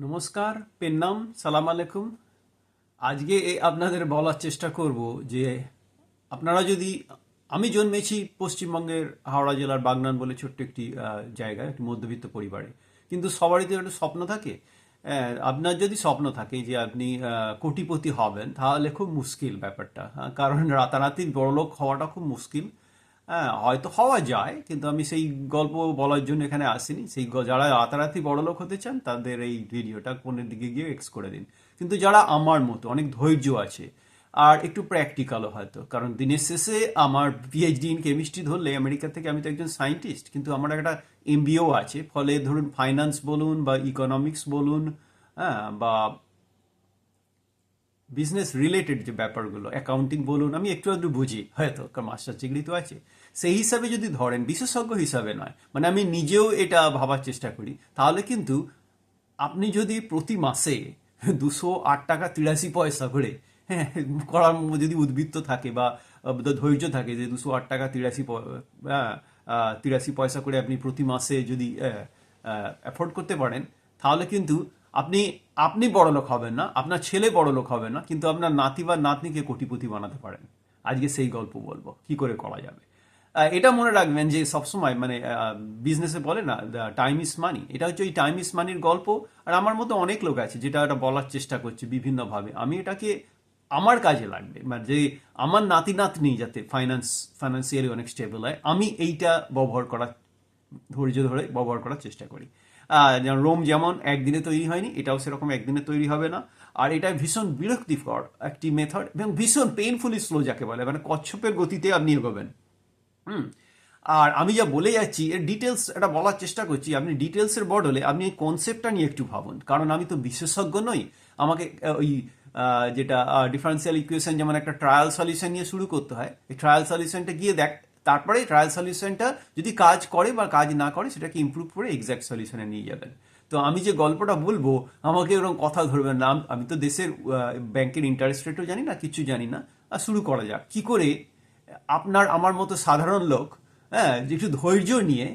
নমস্কার, পেন্নাম, সালাম আলাইকুম। আজকে আপনাদের বলার চেষ্টা করব যে আপনারা যদি, আমি জন্মেছি পশ্চিমবঙ্গের হাওড়া জেলার বাগনান বলে ছোট্ট একটি জায়গায়, একটি মধ্যবিত্ত পরিবারে। কিন্তু সবারই তো একটা স্বপ্ন থাকে। আপনার যদি স্বপ্ন থাকে যে আপনি কোটিপতি হবেন, তাহলে খুব মুশকিল ব্যাপারটা। কারণ রাতারাতি বড়লোক হওয়াটা খুব মুশকিল। হ্যাঁ, হয়তো হওয়া যায়, কিন্তু আমি সেই গল্প বলার জন্য এখানে আসিনি। যারা রাতারাতি বড়লোক হতে চান তাদের এই ভিডিওটা কোনের দিকে গিয়ে এক্স করে দিন। কিন্তু যারা আমার মতো অনেক ধৈর্য আছে আর একটু প্র্যাকটিক্যালও হয়তো, কারণ দিনের শেষে আমার পিএইচডি ইন কেমিস্ট্রি ধরলে আমেরিকা থেকে, আমি তো একজন সায়েন্টিস্ট, কিন্তু আমার একটা এমবিও আছে। ফলে ধরুন ফাইন্যান্স বলুন বা ইকোনমিক্স বলুন, হ্যাঁ, বা বিজনেস রিলেটেড যে ব্যাপারগুলো, অ্যাকাউন্টিং বলুন, আমি একটু আধটু বুঝি হয়তো, কারণ মাস্টার ডিগ্রি তো আছে। সেই হিসাবে যদি ধরেন, বিশেষজ্ঞ হিসাবে নয়, মানে আমি নিজেও এটা ভাবার চেষ্টা করি, তাহলে কিন্তু আপনি যদি প্রতি মাসে 208 টাকা 83 পয়সা করে, হ্যাঁ, করার যদি উদ্বৃত্ত থাকে বা ধৈর্য থাকে যে 208 টাকা 83 পয়সা করে আপনি প্রতি মাসে যদি অ্যাফোর্ড করতে পারেন, তাহলে কিন্তু আপনি আপনি বড়লোক হবেন না, আপনার ছেলে বড়লোক হবে না, কিন্তু আপনার নাতি বা নাতনিকে কোটিপতি বানাতে পারেন। আজকে সেই গল্প বলবো কি করে করা যাবে। এটা মনে রাখবেন যে সবসময়, মানে বিজনেসে বলে না, টাইম ইজ মানি, এটা হচ্ছে ওই টাইম ইজ মানির গল্প। আর আমার মতো অনেক লোক আছে যেটা এটা বলার চেষ্টা করছে বিভিন্নভাবে। আমি এটাকে আমার কাজে লাগবে, মানে যে আমার নাতি নাতনি যাতে ফাইন্যান্সিয়ালি অনেক স্টেবল হয়, আমি এইটা ব্যবহার করার, ধৈর্য ধরে ব্যবহার করার চেষ্টা করি। যেমন রোম যেমন একদিনে তৈরি হয়নি, এটাও সেরকম একদিনে তৈরি হবে না। আর এটা ভীষণ বিরক্তিকর একটি মেথড এবং ভীষণ পেইনফুলি স্লো যাকে বলে, মানে কচ্ছপের গতিতে আপনি এগোবেন। হুম। আর আমি যা বলে যাচ্ছি এর ডিটেলস এটা বলার চেষ্টা করছি, আপনি ডিটেলসের বদলে আপনি এই কনসেপ্টটা নিয়ে একটু ভাবুন। কারণ আমি তো বিশেষজ্ঞ নই। আমাকে ওই যেটা ডিফারেন্সিয়াল ইকুয়েশন যেমন একটা ট্রায়াল সলিউশন নিয়ে শুরু করতে হয়, এই ট্রায়াল সলিউশনটা গিয়ে দেখ, তারপরে ট্রায়াল সলিউশনটা যদি কাজ করে বা কাজ না করে সেটাকে ইমপ্রুভ করে এক্স্যাক্ট সলিউশনে নিয়ে যাবেন। তো আমি যে গল্পটা বলবো, আমাকে ওরকম কথা ধরবেন না। আমি তো দেশের ব্যাংকের ইন্টারেস্ট রেটও জানি না, কিছু জানি না। আর শুরু করা যাক কি করে আপনার আমার মতো সাধারণ লোক, হ্যাঁ, যে একটু ধৈর্য নিয়ে,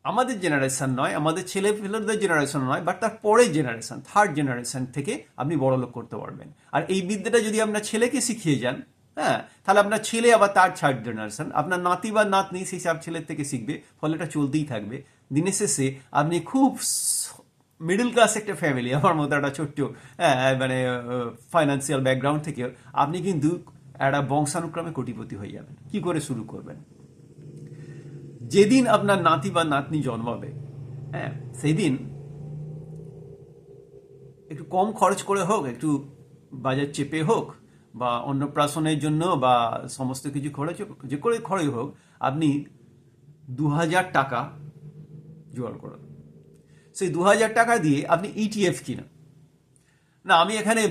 আমাদের জেনারেশন নয়, আমাদের ছেলে পেলেদের জেনারেশন নয়, বাট তার পরের জেনারেশন, থার্ড জেনারেশন থেকে আপনি বড় লোক করতে পারবেন। আর এই বিদ্যাটা যদি আপনার ছেলেকে শিখিয়ে যান, হ্যাঁ, তাহলে আপনার ছেলে আবার তার থার্ড জেনারেশন, আপনার নাতি বা নাতনি সেই সব ছেলের থেকে শিখবে। ফলে এটা চলতেই থাকবে। দিনের শেষে আপনি খুব মিডল ক্লাস একটা ফ্যামিলি, আমার মতো একটা ছোট্ট, হ্যাঁ, মানে ফাইন্যান্সিয়াল ব্যাকগ্রাউন্ড থেকে আপনি কিন্তু একটা বংশানুক্রমে কোটিপতি হয়ে যাবেন। কি করে শুরু করবেন? যেদিন আপনার নাতি বা নাতনি জন্মাবে, হ্যাঁ, সেই দিন একটু কম খরচ করে হোক, একটু বাজার চেপে হোক, বা অন্নপ্রাশনের জন্য বা সমস্ত কিছু খরচ হোক, যে করে খরচ হোক, আপনি 2000 টাকা জোগাড় করুন। সেই 2000 টাকা দিয়ে আপনি ইটিএফ কিনুন। না, আমি এখানে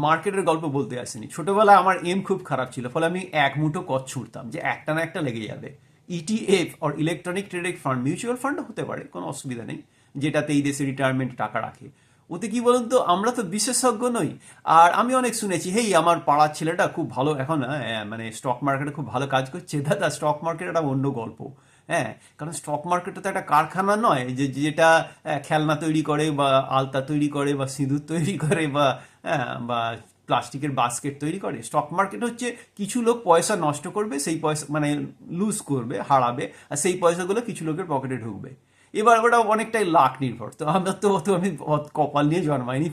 মার্কেটের গল্প বলতে আসিনি। ছোটবেলায় আমার এম খুব খারাপ ছিল, ফলে আমি এক মুঠো কচ ছুঁড়তাম যে একটা না একটা লেগে যাবে। ইটিএফ আর ইলেকট্রনিক ট্রেডিং ফান্ড, মিউচুয়াল ফান্ডও হতে পারে, কোনো অসুবিধা নেই, যেটাতে এই দেশে রিটায়ারমেন্ট টাকা রাখে। ওতে কি বলুন তো, আমরা তো বিশেষজ্ঞ নই। আর আমি অনেক শুনেছি, হেই আমার পাড়ার ছেলেটা খুব ভালো এখন, মানে স্টক মার্কেটে খুব ভালো কাজ করছে। দাদা, স্টক মার্কেট একটা অন্য গল্প। হ্যাঁ, কারণ স্টক মার্কেটটা তো একটা কারখানা নয় যে যেটা খেলনা তৈরি করে বা আলতা তৈরি করে বা সিঁদুর তৈরি করে বা, হ্যাঁ, বা প্লাস্টিকের বাস্কেট তৈরি করে। স্টক মার্কেট হচ্ছে কিছু লোক পয়সা নষ্ট করবে, সেই পয়সা মানে লুজ করবে, হারাবে, আর সেই পয়সাগুলো কিছু লোকের পকেটে ঢুকবে। এবার ওটা অনেকটাই লাখ নির্ভর। তো আমরা তো আমি কপাল নিয়ে জন্মাইনি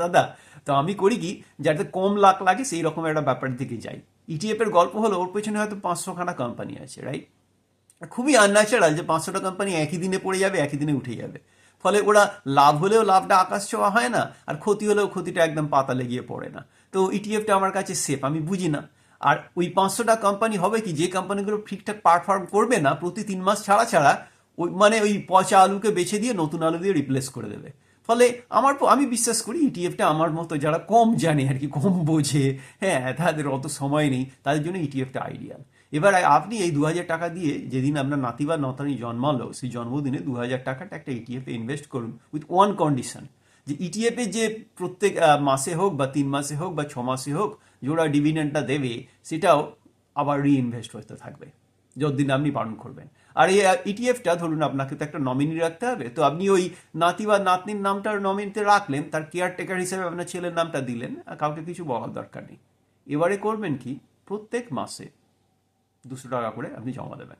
দাদা। তো আমি করি কি, যাতে কম লাখ লাগে সেই রকম একটা ব্যাপারের দিকে যাই। ইটিএফ এর গল্প হলো, ওর পেছনে হয়তো 500খানা কোম্পানি আছে, রাইট? খুবই আনন্যাচারাল যে 500টা কোম্পানি একই দিনে পড়ে যাবে, একই দিনে উঠে যাবে। ফলে ওরা লাভ হলেও লাভটা আকাশ ছোঁয়া হয় না, আর ক্ষতি হলেও ক্ষতিটা একদম পাতালে গিয়ে পড়ে না। তো ইটিএফটা আমার কাছে সেফ, আমি বুঝি না। আর ওই 500টা কোম্পানি হবে কি, যে কোম্পানিগুলো ঠিকঠাক পারফর্ম করবে না প্রতি 3 মাস ছাড়া ছাড়া, ওই মানে ওই পচা আলুকে বেছে দিয়ে নতুন আলু দিয়ে রিপ্লেস করে দেবে। ফলে আমি বিশ্বাস করি ইটিএফটা আমার মতো যারা কম জানে আর কি, কম বোঝে, হ্যাঁ, তাদের অত সময় নেই, তাদের জন্য ইটিএফটা আইডিয়াল। এবার আপনি এই 2000 টাকা দিয়ে, যেদিন আপনার নাতি বা নতানি জন্মালো, সেই জন্মদিনে 2000 টাকাটা একটা ইটিএফে ইনভেস্ট করুন, উইথ ওয়ান কন্ডিশন, যে ইটিএফে যে প্রত্যেক মাসে হোক বা 3 মাসে হোক বা 6 মাসে হোক যে ওরা ডিভিডেন্ডটা দেবে, সেটাও আবার রিইনভেস্ট হতে থাকবে যতদিন আপনি পালন করবেন। আর এই ইটিএফটা ধরুন আপনাকে তো একটা নমিনি রাখতে হবে, তো আপনি ওই নাতি বা নাতনির নামটা নমিনিতে রাখলেন, তার কেয়ারটেকার হিসেবে আপনার ছেলের নামটা দিলেন, আর কাউকে কিছু বলার দরকার নেই। এবারে করবেন কি, প্রত্যেক মাসে 200 টাকা করে আপনি জমা দেবেন।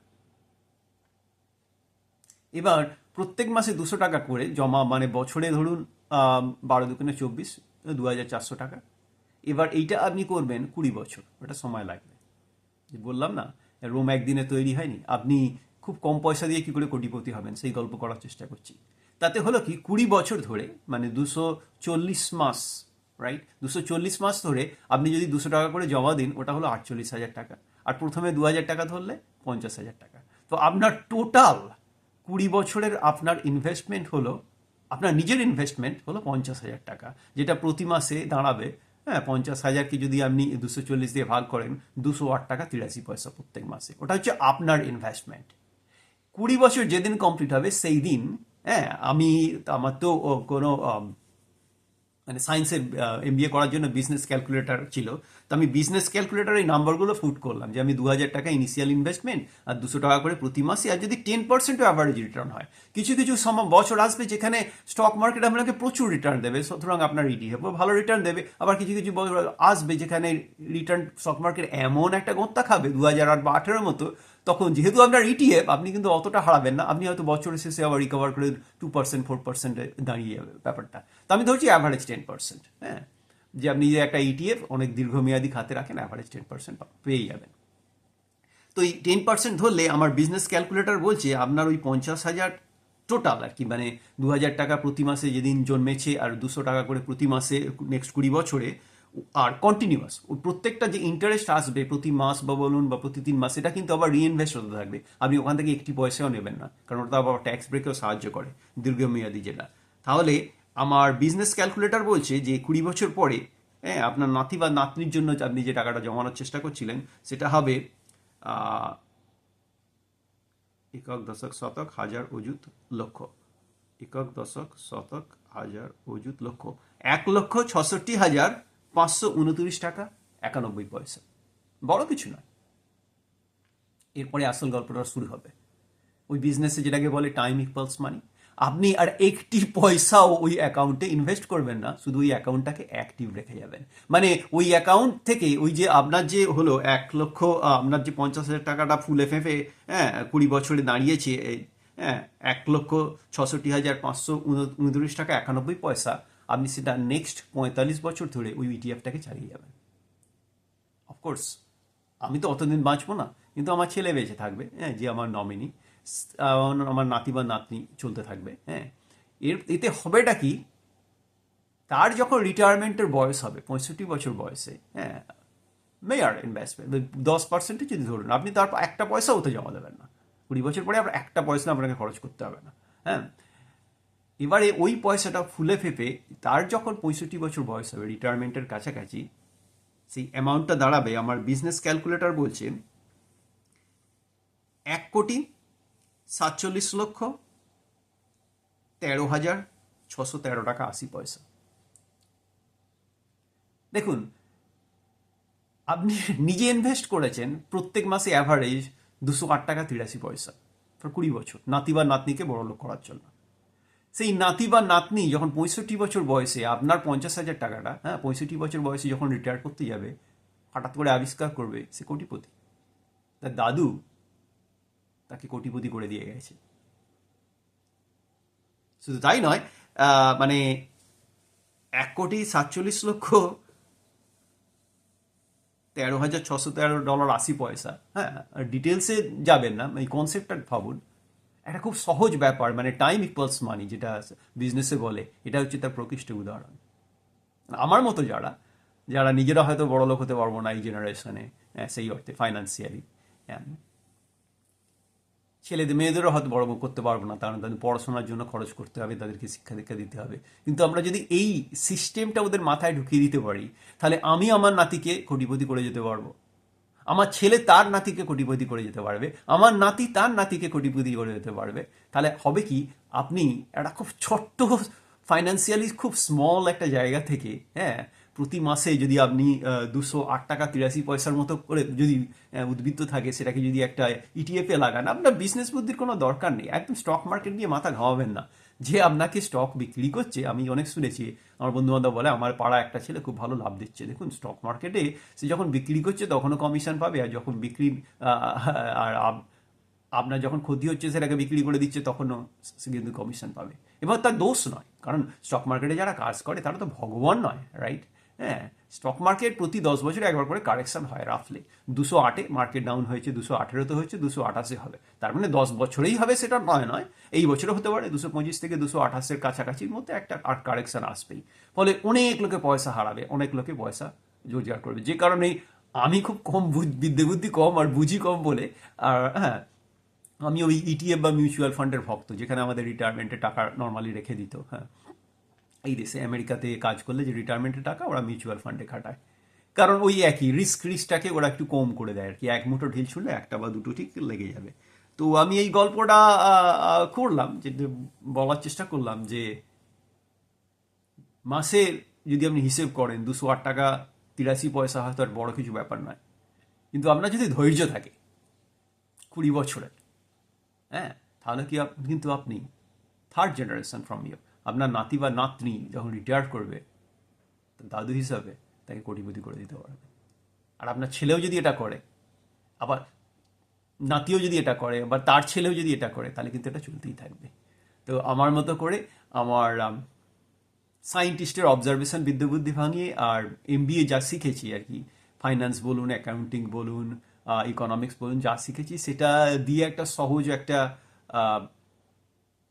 এবার প্রত্যেক মাসে 200 টাকা করে জমা, মানে বছরে ধরুন 12×2=24, 2400 টাকা। এবার এইটা আপনি করবেন 20 বছর, ওটা সময় লাগবে। যে বললাম না, রোম একদিনে তৈরি হয়নি। আপনি খুব কম পয়সা দিয়ে কি করে কোটিপতি হবেন সেই গল্প করার চেষ্টা করছি। তাতে হলো কি, 20 বছর ধরে, মানে 240 মাস, রাইট, 240 মাস ধরে আপনি যদি 200 টাকা করে জমা দিন, ওটা হলো 48,000 টাকা। আর প্রথমে 2000 টাকা ধরলে 50,000 টাকা। তো আপনার টোটাল 20 বছরের আপনার ইনভেস্টমেন্ট হলো, আপনার নিজের ইনভেস্টমেন্ট হলো 50,000 টাকা, যেটা প্রতি মাসে দাঁড়াবে, হ্যাঁ, 50,000কে যদি আপনি 240 দিয়ে ভাগ করেন, 208 টাকা 83 পয়সা প্রত্যেক মাসে। ওটা হচ্ছে আপনার ইনভেস্টমেন্ট। 20 বছর যেদিন কমপ্লিট হবে সেই দিন, হ্যাঁ, আমার তো কোনো মানে সায়েন্সের এমবিএ করার জন্য বিজনেস ক্যালকুলেটর ছিল, তো আমি বিজনেস ক্যালকুলেটর এই নাম্বারগুলো ফুট করলাম যে আমি 2000 টাকা ইনিশিয়াল ইনভেস্টমেন্ট, আর 200 টাকা করে প্রতি মাসে, আর যদি 10% অ্যাভারেজ রিটার্ন হয়, কিছু কিছু বছর আসবে যেখানে স্টক মার্কেট আপনাকে প্রচুর রিটার্ন দেবে, সুতরাং আপনার ইটিএফও ভালো রিটার্ন দেবে। আবার কিছু কিছু বছর আসবে যেখানে রিটার্ন স্টক মার্কেট এমন একটা গোত্তা খাবে 2008 বা 2018 মতো, তখন যেহেতু আপনার ইটিএফ, আপনি কিন্তু অতটা হারাবেন না, আপনি হয়তো বছরের শেষে আবার রিকভার করে 2% 4%-এ দাঁড়িয়ে যাবে ব্যাপারটা। তো আমি ধরছি অ্যাভারেজ 10%, হ্যাঁ, যে আপনি যে একটা ইটিএফ অনেক দীর্ঘমেয়াদী খাতে রাখেন, অ্যাভারেজ 10% পেয়ে যাবেন। তো এই 10% ধরলে আমার বিজনেস ক্যালকুলেটর বলছে আপনার ওই 50,000 টোটাল আর কি, মানে 2000 টাকা প্রতি মাসে যেদিন জন্মেছে, আর 200 টাকা করে প্রতি মাসে নেক্সট 20 বছরে, আর কন্টিনিউয়াস ওই প্রত্যেকটা যে ইন্টারেস্ট আসবে প্রতি মাস বা বলুন বা প্রতি 3 মাস, এটা কিন্তু আবার রিইনভেস্ট হতে থাকবে। আপনি ওখান থেকে একটি পয়সাও নেবেন না, কারণ ওটা আবার ট্যাক্স ব্রেকেও সাহায্য করে, দীর্ঘমেয়াদী যেটা। তাহলে আমার বিজনেস ক্যালকুলেটর বলছে যে 20 বছর পরে, হ্যাঁ, আপনার নাতি বা নাতনির জন্য আপনি যে টাকাটা জমানোর চেষ্টা করছিলেন, সেটা হবে একক দশক শতক হাজার অযুত লক্ষ, একক দশক শতক হাজার অযুত লক্ষ, 1,66,529 টাকা 91 পয়সা। বড় কিছু নয়। এরপরে আসল গল্পটা শুরু হবে। ওই বিজনেসে যেটাকে বলে টাইম ইকুয়ালস মানি। আপনি আর একটি পয়সাও ওই অ্যাকাউন্টে ইনভেস্ট করবেন না, শুধু ওই অ্যাকাউন্টটাকে অ্যাক্টিভ রেখে যাবেন। মানে ওই অ্যাকাউন্ট থেকে ওই যে আপনার যে হলো 1 লক্ষ, আপনার যে 50,000 টাকাটা ফুলে ফেঁপে, হ্যাঁ, 20 বছরে দাঁড়িয়েছে, হ্যাঁ, 1,66,529 টাকা 91 পয়সা, আপনি সেটা নেক্সট 45 বছর ধরে ওই ইটিএফটাকে চালিয়ে যাবেন। অফকোর্স আমি তো অতদিন বাঁচবো না, কিন্তু আমার ছেলে বেঁচে থাকবে, হ্যাঁ, যে আমার নমিনি, আমার নাতি বা নাতনি চলতে থাকবে, হ্যাঁ। এতে হবেটা কি, তার যখন রিটায়ারমেন্টের বয়স হবে 65 বছর বয়সে, হ্যাঁ, মেয়ার ইনভেস্টমেন্ট 10% যদি ধরুন, আপনি তার একটা পয়সাও তো জমা দেবেন না। 20 বছর পরে আপনার একটা পয়সা আপনাকে খরচ করতে হবে না, হ্যাঁ। এবারে ওই পয়সাটা ফুলে ফেপে তার যখন 65 বছর বয়স হবে, রিটায়ারমেন্টের কাছাকাছি, সেই অ্যামাউন্টটা দাঁড়াবে, আমার বিজনেস ক্যালকুলেটর বলছে 1,47,13,613 টাকা 80 পয়সা। দেখুন, আপনি নিজে ইনভেস্ট করেছেন প্রত্যেক মাসে অ্যাভারেজ 208 টাকা 83 পয়সা ফর 20 বছর, নাতি বা নাতনিকে বড় লোক করার জন্য। সেই নাতি বা নাতনি যখন 65 বছর বয়সে আপনার 50,000 টাকাটা, হ্যাঁ, 65 বছর বয়সে যখন রিটায়ার করতে যাবে, হঠাৎ করে আবিষ্কার করবে সে কোটিপতি, তার দাদু তাকে কোটিপতি করে দিয়ে গেছে। শুধু তাই নয়, মানে 1,47,13,613 ডলার 80 পয়সা, হ্যাঁ, ডিটেলসে যাবেন না, এই কনসেপ্টটা ভাবুন। একটা খুব সহজ ব্যাপার, মানে টাইম ইকুয়ালস মানি যেটা বিজনেসে বলে, এটা হচ্ছে তার প্রকৃষ্ট উদাহরণ। আমার মতো যারা যারা নিজেরা হয়তো বড় লোক হতে পারবো না এই জেনারেশনে, সেই অর্থে ফাইন্যান্সিয়ালি, ছেলেদের মেয়েদেরও হয়তো বড় করতে পারবো না, কারণ তাদের পড়াশোনার জন্য খরচ করতে হবে, তাদেরকে শিক্ষা দীক্ষা দিতে হবে। কিন্তু আমরা যদি এই সিস্টেমটা ওদের মাথায় ঢুকিয়ে দিতে পারি, তাহলে আমি আমার নাতিকে কোটিপতি করে যেতে পারবো, আমার ছেলে তার নাতিকে কোটিপতি করে যেতে পারবে, আমার নাতি তার নাতিকে কোটিপতি করে যেতে পারবে। তাহলে হবে কি, আপনি একটা খুব ছোট্ট ফাইন্যান্সিয়ালি খুব স্মল একটা জায়গা থেকে, হ্যাঁ, প্রতি মাসে যদি আপনি 208 টাকা 83 পয়সার মতো করে যদি উদ্বৃত্ত থাকে, সেটাকে যদি একটা ইটিএফে লাগান, আপনার বিজনেস বুদ্ধির কোনো দরকার নেই। একদম স্টক মার্কেট নিয়ে মাথা ঘামাবেন না। যে আপনাকে স্টক বিক্রি করছে, আমি অনেক শুনেছি, আমার বন্ধু বান্ধব বলে আমার পাড়া একটা ছেলে খুব ভালো লাভ দিচ্ছে। দেখুন, স্টক মার্কেটে সে যখন বিক্রি করছে তখনও কমিশন পাবে, আর যখন বিক্রি আর আপনার যখন ক্ষতি হচ্ছে সেটাকে বিক্রি করে দিচ্ছে তখনও সে কিন্তু কমিশন পাবে। এবার তার দোষ নয়, কারণ স্টক মার্কেটে যারা কাজ করে তারা তো ভগবান নয়, রাইট? হ্যাঁ, স্টক মার্কেট প্রতি 10 বছরে একবার করে কারেকশন হয় রাফলি। 208-এ মার্কেট ডাউন হয়েছে, 218-তে হয়েছে, 228-এ হবে। তার মানে 10 বছরেই হবে সেটা নয়, এই বছরও হতে পারে 225 থেকে 228-এর কাছাকাছির মধ্যে একটা আর কারেকশন আসবেই। ফলে অনেক লোকে পয়সা হারাবে, অনেক লোকে পয়সা রোজগার করবে। যে কারণেই আমি খুব কম বিদ্যে বুদ্ধি কম আর বুঝি কম বলে, আর হ্যাঁ, আমি ওই ইটিএফ বা মিউচুয়াল ফান্ডের ভক্ত, যেখানে আমাদের রিটায়ারমেন্টের টাকা নর্মালি রেখে দিত। হ্যাঁ, এই দেশে আমেরিকাতে কাজ করলে যে রিটায়ারমেন্টের টাকা ওরা মিউচুয়াল ফান্ডে খাটায়, কারণ ওই একই রিস্কটাকে ওরা একটু কম করে দেয় আর কি। এক মুঠো ঢিল ছুড়লে একটা বা দুটো ঠিক লেগে যাবে। তো আমি এই গল্পটা করলাম, যে বলার চেষ্টা করলাম যে মাসের যদি আপনি হিসেব করেন 208 টাকা 83 পয়সা হয়তো আর বড় কিছু ব্যাপার নয়, কিন্তু আপনার যদি ধৈর্য থাকে 20 বছরে, হ্যাঁ, তাহলে কিন্তু আপনি থার্ড জেনারেশন ফ্রম ইউ, আপনার নাতি বা নাতনি যখন রিটায়ার করবে, দাদু হিসাবে তাকে কোটিপতি করে দিতে পারবে। আর আপনার ছেলেও যদি এটা করে, আবার নাতিও যদি এটা করে, বা তার ছেলেও যদি এটা করে, তাহলে কিন্তু এটা চলতেই থাকবে। তো আমার মতো করে আমার সায়েন্টিস্টের অবজারভেশন, বিদ্যুৎ ভাঙিয়ে আর এমবিএ যা শিখেছি আর কি, ফাইন্যান্স বলুন, অ্যাকাউন্টিং বলুন, ইকোনমিক্স বলুন, যা শিখেছি সেটা দিয়ে একটা সহজ, একটা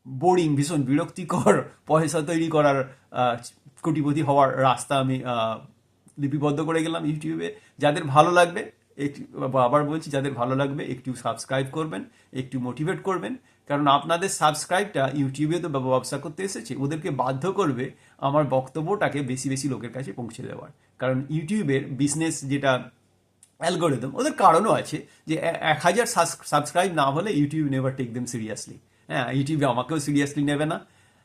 বোরিং, ভীষণ বিরক্তিকর পয়সা তৈরি করার, কোটিপতি হওয়ার রাস্তা আমি লিপিবদ্ধ করে গেলাম ইউটিউবে। যাদের ভালো লাগবে, একটু, আবার বলছি, যাদের ভালো লাগবে একটু সাবস্ক্রাইব করবেন, একটু মোটিভেট করবেন, কারণ আপনাদের সাবস্ক্রাইবটা ইউটিউবে তো ব্যবসা করতে এসেছে, ওদেরকে বাধ্য করবে আমার বক্তব্যটাকে বেশি বেশি লোকের কাছে পৌঁছে দেওয়ার। কারণ ইউটিউবের বিজনেস যেটা অ্যালগোরিদম, ওদের কারণও আছে, যে 1000 সাবস্ক্রাইব না হলে YouTube never take them seriously. হ্যাঁ, ইউটিউবে আমাকেও সিরিয়াসলি নেবে না,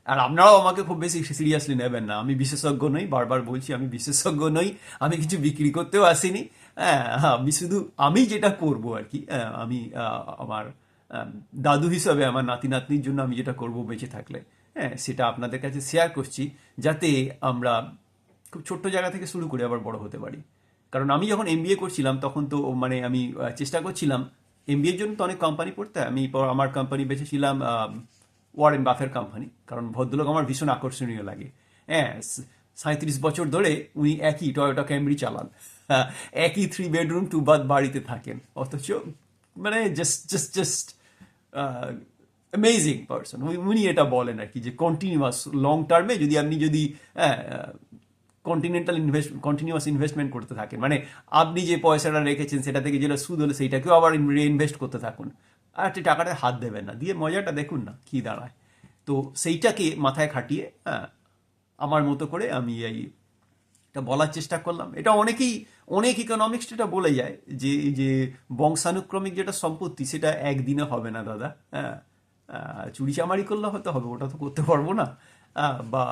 আর আপনারাও আমাকে খুব বেশি সিরিয়াসলি নেবেন না। আমি বিশেষজ্ঞ নই, বারবার বলছি আমি বিশেষজ্ঞ নই, আমি কিছু বিক্রি করতেও আসিনি। হ্যাঁ, আমি শুধু আমি যেটা করব আর কি, আমি আমার দাদু হিসাবে আমার নাতি নাতনির জন্য আমি যেটা করব বেঁচে থাকলে, হ্যাঁ, সেটা আপনাদের কাছে শেয়ার করছি, যাতে আমরা খুব ছোট্ট জায়গা থেকে শুরু করে আবার বড় হতে পারি। কারণ আমি যখন এমবিএ করছিলাম তখন তো মানে আমি চেষ্টা করছিলাম, এমবিএর জন্য তো অনেক কোম্পানি পড়তে হয়, আমি আমার কোম্পানি বেছেছিলাম ওয়ারেন বাফের কোম্পানি, কারণ ভদ্রলোক আমার ভীষণ আকর্ষণীয় লাগে। হ্যাঁ, 37 বছর ধরে উনি একই টয়োটা ক্যামরি চালান, একই 3 বেডরুম 2 বাথ বাড়িতে থাকেন, অথচ মানে জাস্ট অ্যামেজিং পারসন। উনি এটা বলেন আর কি, যে কন্টিনিউয়াস লং টার্মে যদি কন্টিনিউয়াস ইনভেস্টমেন্ট করতে থাকেন, মানে আপনি যে পয়সাটা রেখেছেন সেটা থেকে যেটা সুদ হলে সেইটাকেও আবার রিইনভেস্ট করতে থাকুন, আর একটি টাকাটা হাত দেবেন না, দিয়ে মজাটা দেখুন না কি দাঁড়ায়। তো সেইটাকে মাথায় খাটিয়ে, হ্যাঁ, আমার মতো করে আমি এটা বলার চেষ্টা করলাম। এটা অনেক ইকোনমিক্স এটা বলে যায়, যে বংশানুক্রমিক যেটা সম্পত্তি সেটা একদিনে হবে না দাদা। হ্যাঁ, চুরি চামারি করলে হয়তো হবে, ওটা তো করতে পারবো না, বা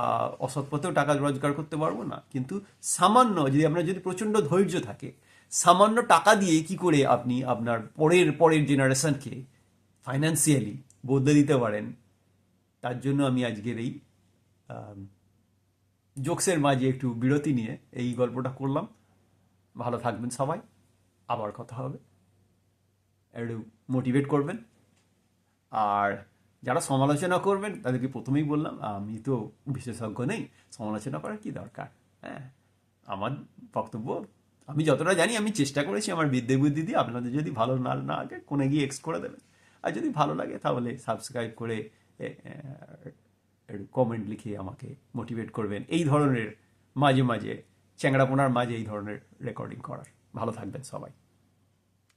অসৎ পথেও টাকা রোজগার করতে পারবো না, কিন্তু সামান্য যদি প্রচণ্ড ধৈর্য থাকে, সামান্য টাকা দিয়ে কি করে আপনি আপনার পরের জেনারেশনকে ফাইন্যান্সিয়ালি বদলে দিতে পারেন, তার জন্য আমি আজকের এই জোকসের মাঝে একটু বিরতি নিয়ে এই গল্পটা করলাম। ভালো থাকবেন সবাই, আবার কথা হবে। একটু মোটিভেট করবেন, আর যারা সমালোচনা করবেন তাদেরকে প্রথমেই বললাম আমি তো বিশেষজ্ঞ নেই, সমালোচনা করার কি দরকার। হ্যাঁ, আমার বক্তব্য আমি যতটা জানি আমি চেষ্টা করেছি আমার বিদ্যে বুদ্ধি দিয়ে। আপনাদের যদি ভালো না লাগে কোনে গিয়ে এক্স করে দেবেন, আর যদি ভালো লাগে তাহলে সাবস্ক্রাইব করে কমেন্ট লিখে আমাকে মোটিভেট করবেন এই ধরনের মাঝে মাঝে চ্যাংড়াপোনার মাঝে এই ধরনের রেকর্ডিং করার। ভালো থাকবেন সবাই।